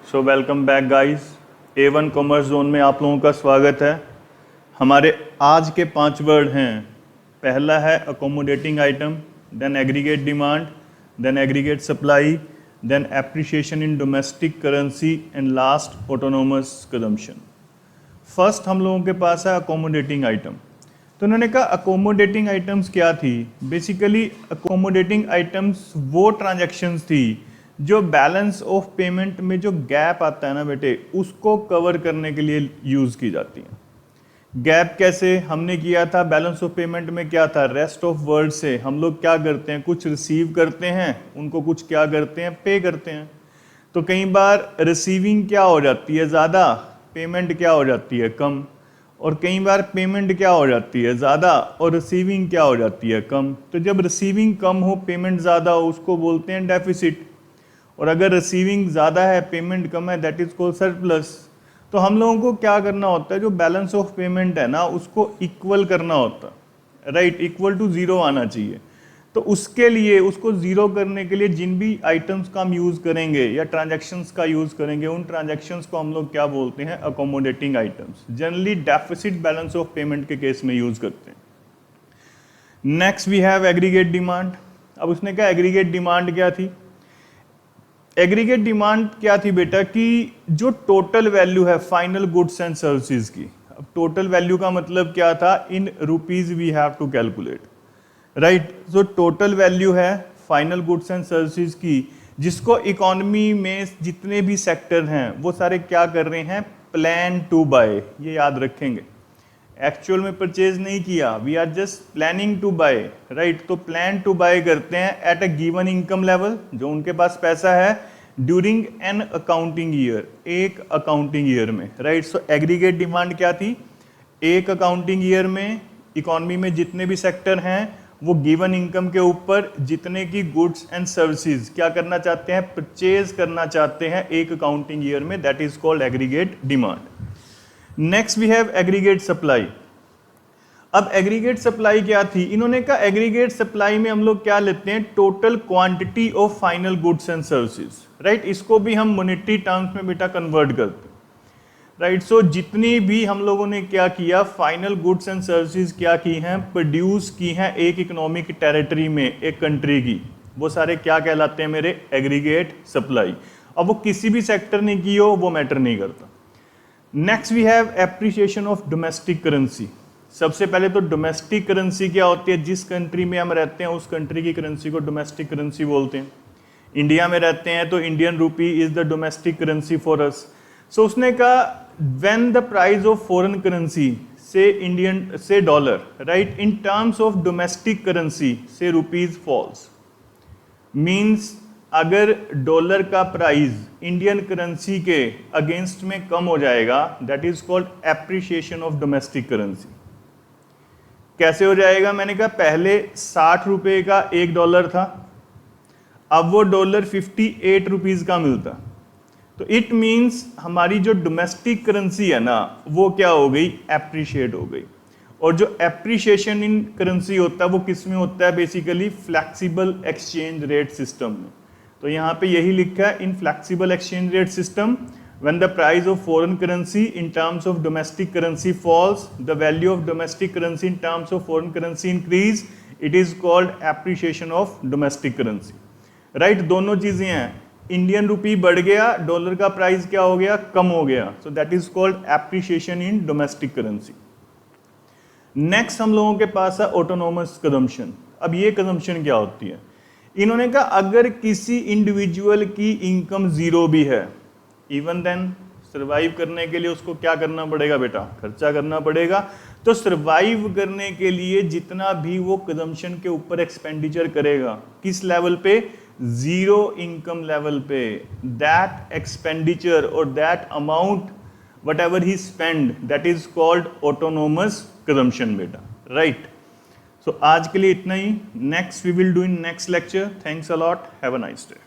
So welcome back guys. A1 commerce zone में आप लोगों का स्वागत है। हमारे आज के 5 वर्ड हैं। पहला है accommodating item, then aggregate demand, then aggregate supply, then appreciation in domestic currency and last autonomous consumption. First हम लोगों के पास है अकोमोडेटिंग आइटम। तो उन्होंने कहा अकोमोडेटिंग आइटम्स क्या थी। बेसिकली अकोमोडेटिंग आइटम्स वो ट्रांजैक्शंस थी जो बैलेंस ऑफ पेमेंट में जो गैप आता है ना बेटे, उसको कवर करने के लिए यूज की जाती है। गैप कैसे हमने किया था, बैलेंस ऑफ पेमेंट में क्या था, रेस्ट ऑफ वर्ल्ड से हम लोग क्या करते हैं, कुछ रिसीव करते हैं, उनको कुछ क्या करते हैं, पे करते हैं। तो कई बार रिसीविंग क्या हो जाती है ज़्यादा, पेमेंट क्या हो जाती है कम, और कई बार पेमेंट क्या हो जाती है ज़्यादा और रिसीविंग क्या हो जाती है कम। तो जब रिसीविंग कम हो पेमेंट ज़्यादा हो उसको बोलते हैं डेफिसिट, और अगर रिसीविंग ज़्यादा है पेमेंट कम है दैट इज कॉल्ड सरप्लस। तो हम लोगों को क्या करना होता है, जो बैलेंस ऑफ पेमेंट है ना उसको इक्वल करना होता है, राइट, इक्वल टू जीरो आना चाहिए। तो उसके लिए उसको जीरो करने के लिए जिन भी आइटम्स का हम यूज़ करेंगे या ट्रांजैक्शंस का यूज़ करेंगे, उन ट्रांजैक्शंस को हम लोग क्या बोलते हैं, accommodating items. Generally deficit balance of payment के केस में यूज़ करते हैं। Next we have aggregate demand. अब उसने कहा एग्रीगेट डिमांड क्या थी। एग्रीगेट डिमांड क्या थी बेटा, कि जो टोटल वैल्यू है फाइनल गुड्स एंड सर्विसेज की। अब टोटल वैल्यू का मतलब क्या था, in rupees we have to calculate, right. जो टोटल वैल्यू है फाइनल गुड्स एंड सर्विसेज की, जिसको इकोनॉमी में जितने भी सेक्टर हैं वो सारे क्या कर रहे हैं, प्लान टू बाय। ये याद रखेंगे, एक्चुअल में परचेज नहीं किया, we are just planning to buy, right. तो प्लान टू बाय करते हैं at a given income level, जो उनके पास पैसा है, ड्यूरिंग एन अकाउंटिंग ईयर, एक अकाउंटिंग ईयर में, राइट। सो एग्रीगेट डिमांड क्या थी, एक अकाउंटिंग ईयर में इकोनॉमी में जितने भी सेक्टर हैं वो गिवन इनकम के ऊपर जितने की गुड्स एंड सर्विसेज क्या करना चाहते हैं, परचेज करना चाहते हैं एक अकाउंटिंग ईयर में, that is called aggregate demand. Next we have aggregate supply. अब एग्रीगेट सप्लाई क्या थी, इन्होंने कहा एग्रीगेट सप्लाई में हम लोग क्या लेते हैं, total quantity of final goods and services, right. इसको भी हम मॉनेटरी टर्म्स में बेटा कन्वर्ट करते हैं, राइट। सो जितनी भी हम लोगों ने क्या किया, फाइनल गुड्स एंड सर्विसेज क्या की हैं, प्रोड्यूस की हैं एक इकोनॉमिक टेरिटरी में, एक कंट्री की, वो सारे क्या कहलाते हैं मेरे, एग्रीगेट सप्लाई। अब वो किसी भी सेक्टर ने की हो वो मैटर नहीं करता। Next we have appreciation of domestic currency. सबसे पहले तो डोमेस्टिक करेंसी क्या होती है, जिस कंट्री में हम रहते हैं उस कंट्री की करेंसी को डोमेस्टिक करेंसी बोलते हैं। इंडिया में रहते हैं तो Indian rupee is the domestic currency for us. So उसने कहा when the price of foreign currency से इंडियन से dollar, right, in terms of domestic currency से रुपीज फॉल्स, मीन्स अगर डॉलर का प्राइस इंडियन करेंसी के अगेंस्ट में कम हो जाएगा, that is called appreciation of domestic currency. कैसे हो जाएगा, मैंने कहा पहले 60 रुपए का $1 था, अब वो डॉलर 58 रुपीज का मिलता। तो इट मीन्स हमारी जो डोमेस्टिक करेंसी है ना वो क्या हो गई, एप्रिशिएट हो गई। और जो एप्रिसिएशन इन करेंसी होता है वो किस में होता है, basically flexible exchange rate system में। तो यहाँ पे यही लिखा है, in flexible exchange rate system when the price of foreign currency in terms of domestic currency falls, the value of domestic currency in terms of foreign currency increase, it is called appreciation of domestic currency, right। दोनों चीजें हैं, Indian rupee बढ़ गया, dollar का price क्या हो गया, कम हो गया, so that is called appreciation in domestic currency. Next हम लोगों के पास है ऑटोनोमस कंजम्पशन। अब ये कंजम्पशन क्या होती है, इन्होंने कहा अगर किसी इंडिविजुअल की इनकम जीरो भी है, इवन देन सर्वाइव करने के लिए उसको क्या करना पड़ेगा बेटा, खर्चा करना पड़ेगा। तो सर्वाइव करने के लिए जितना भी वो कंजम्पशन के ऊपर एक्सपेंडिचर करेगा, किस लेवल पे, जीरो इनकम लेवल पे, दैट एक्सपेंडिचर और that amount whatever he spend, that is called autonomous consumption बेटा, राइट। सो आज के लिए इतना ही, next we will do in next lecture. Thanks a lot, have a nice day.